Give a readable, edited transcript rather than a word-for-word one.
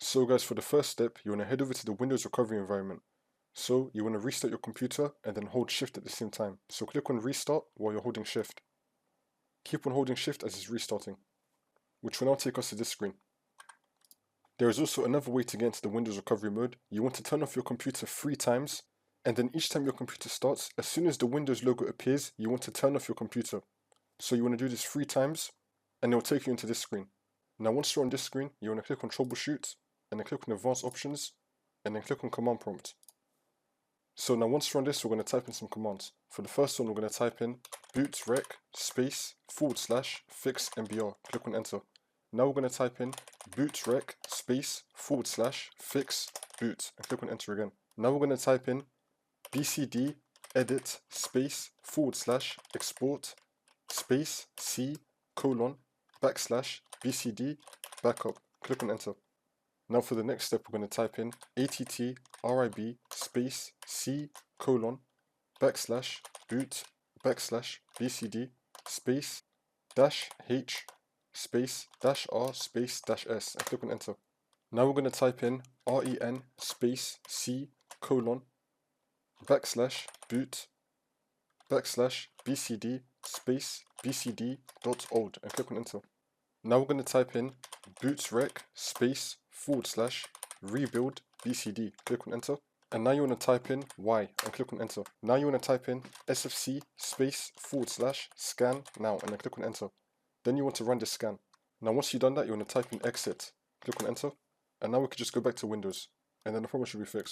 So guys, for the first step, you want to head over to the Windows recovery environment. So you want to restart your computer and then hold shift at the same time. So click on restart while you're holding shift. Keep on holding shift as it's restarting, which will now take us to this screen. There is also another way to get into the Windows recovery mode. You want to turn off your computer 3 times, and then each time your computer starts, as soon as the Windows logo appears, you want to turn off your computer. So you want to do this 3 times, and it will take you into this screen. Now once you're on this screen, you want to click on troubleshoot, and then click on advanced options, and then click on command prompt. So now once you're on this, we're going to type in some commands. For the first one, we're going to type in boot rec space / fix mbr. Click on enter. Now we're going to type in boot rec space / fix boot, and click on enter again. Now we're going to type in bcd edit space / export space c : /bcd backup. Click on enter. Now for the next step, we're going to type in attrib space c : /boot /bcd space -h space -r space -s, and click on enter. Now we're going to type in ren space c : /boot /bcd space bcd.old, and click on enter. Now we're going to type in boot rec space / rebuild bcd. Click on enter. And now you want to type in y, and click on enter. Now you want to type in sfc space / scan now, and then click on enter. Then you want to run the scan. Now once you've done that, you want to type in exit. Click on enter. And now we can just go back to Windows, and then the problem should be fixed.